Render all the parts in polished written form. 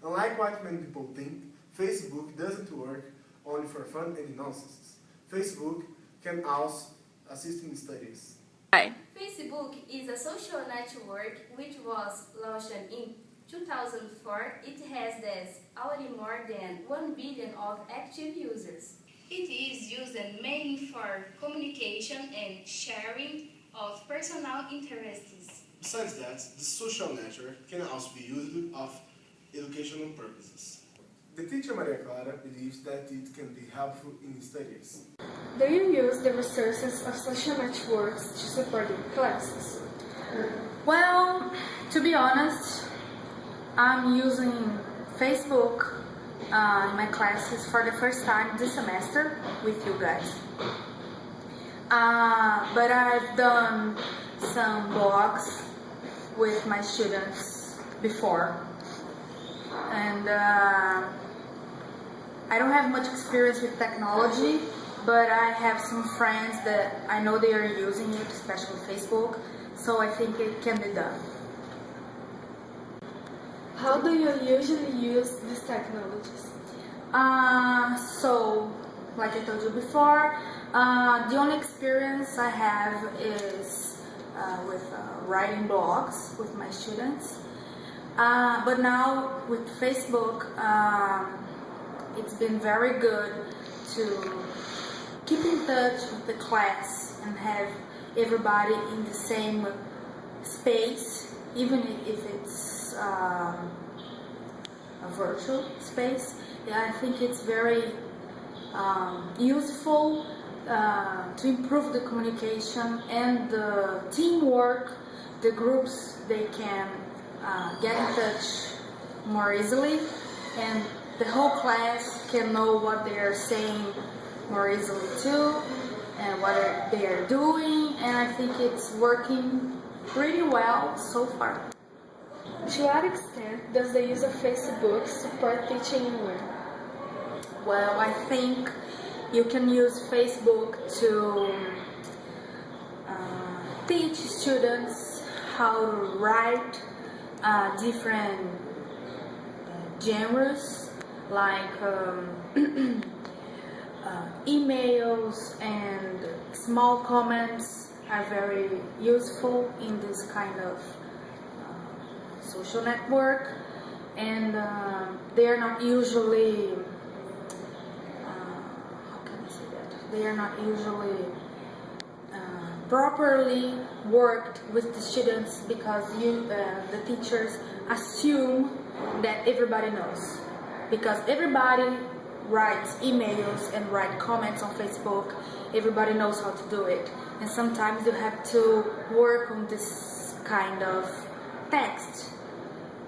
Unlike what many people think, Facebook doesn't work only for fun and nonsense. Facebook can also assist in studies. Hi. Facebook is a social network which was launched in 2004. It has already more than 1 billion of active users. It is used mainly for communication and sharing of personal interests. Besides that, the social network can also be used for educational purposes. The teacher Maria Clara believes that it can be helpful in studies. Do you use the resources of social networks to support your classes? Well, to be honest, I'm using Facebook in my classes for the first time this semester with you guys. But I've done some blogs with my students before. And I don't have much experience with technology, but I have some friends that I know they are using it, especially Facebook, so I think it can be done. How do you usually use these technologies? So, like I told you before, the only experience I have is with writing blogs with my students. But now with Facebook, it's been very good to keep in touch with the class and have everybody in the same space, even if it's a virtual space. Yeah, I think it's very useful to improve the communication and the teamwork. The groups, they can get in touch more easily, and the whole class can know what they are saying more easily too, and what they are doing, and I think it's working pretty well so far. To what extent does the use of Facebook support teaching and learning? Well, I think you can use Facebook to teach students how to write different genres like emails and small comments are very useful in this kind of social network, and they are not usually they are not usually properly worked with the students because the teachers assume that everybody knows, because everybody writes emails and write comments on Facebook. Everybody knows how to do it, and sometimes you have to work on this kind of text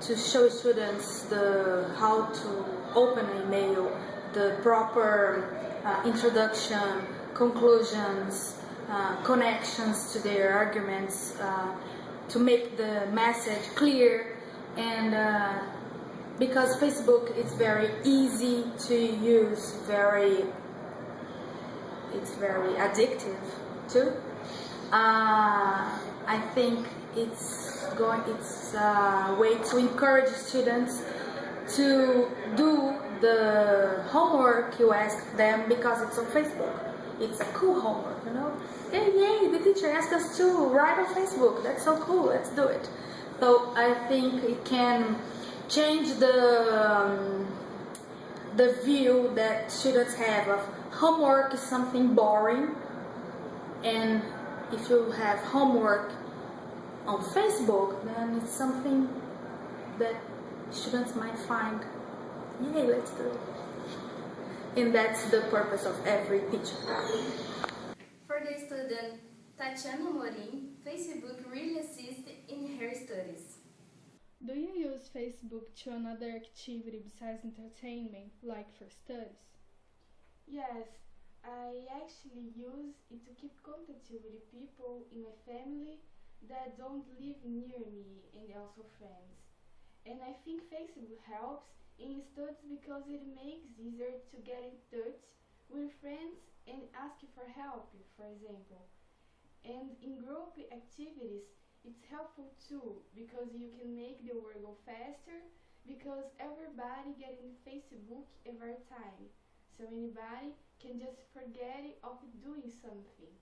to show students how to open an email, the proper introduction, conclusions, connections to their arguments, to make the message clear. And because Facebook is very easy to use, it's very addictive too. I think it's a way to encourage students to do the homework you ask them because it's on Facebook. It's a cool homework, you know? Yay, the teacher asked us to write on Facebook. That's so cool, let's do it. So I think it can change the view that students have of homework is something boring, and if you have homework on Facebook, then it's something that students might find, yay, let's do it. And that's the purpose of every teacher. For the student Tatiana Morim, Facebook really assists in her studies. Do you use Facebook to another activity besides entertainment, like for studies? Yes, I actually use it to keep contact with the people in my family that don't live near me, and also friends. And I think Facebook helps in studies because it makes it easier to get in touch with friends and ask for help, for example. And in group activities, it's helpful too because you can make the work go faster because everybody get in Facebook every time, so anybody can just forget of doing something.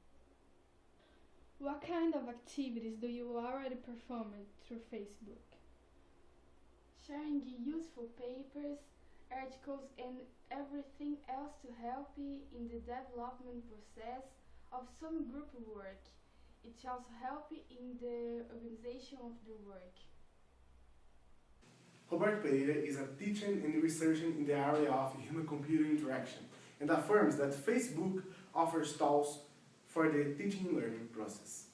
What kind of activities do you already perform through Facebook? Sharing useful papers, articles and everything else to help in the development process of some group work. It also helps in the organization of the work. Roberto Pereira is a teaching and researching in the area of human-computer interaction and affirms that Facebook offers tools for the teaching and learning process.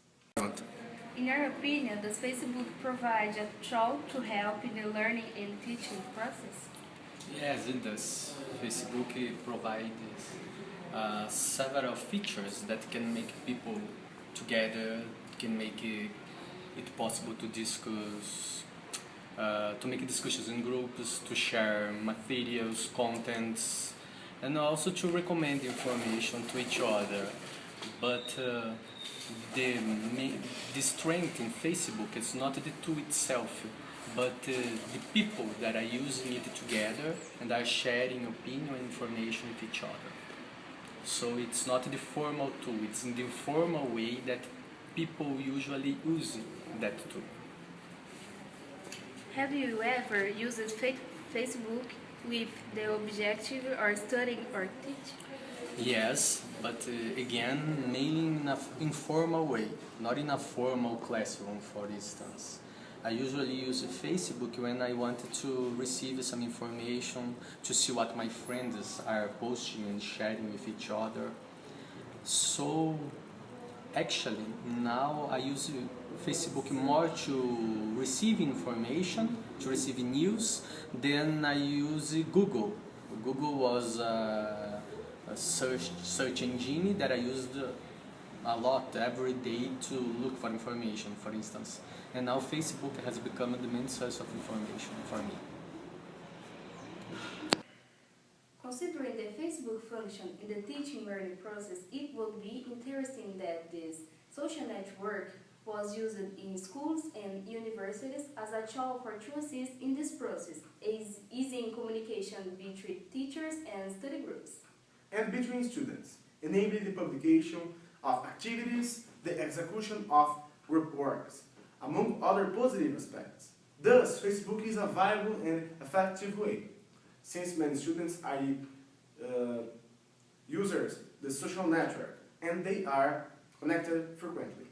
In your opinion, does Facebook provide a tool to help in the learning and teaching process? Yes, it does. Facebook provides several features that can make people together, can make it possible to discuss, to make discussions in groups, to share materials, contents, and also to recommend information to each other. But the strength in Facebook is not the tool itself, but the people that are using it together and are sharing opinion and information with each other. So it's not the formal tool, it's in the informal way that people usually use that tool. Have you ever used Facebook with the objective of studying or teaching? Yes, but again, mainly in an informal way, not in a formal classroom, for instance. I usually use Facebook when I wanted to receive some information, to see what my friends are posting and sharing with each other. So, actually, now I use Facebook more to receive information, to receive news, than I use Google. Google was a search engine that I used a lot every day to look for information, for instance. And now Facebook has become the main source of information for me. Considering the Facebook function in the teaching learning process, it would be interesting that this social network was used in schools and universities as a tool to assist in this process, easing communication between teachers and study groups. And between students, enabling the publication of activities, the execution of group works, among other positive aspects. Thus, Facebook is a viable and effective way, since many students are users of the social network and they are connected frequently.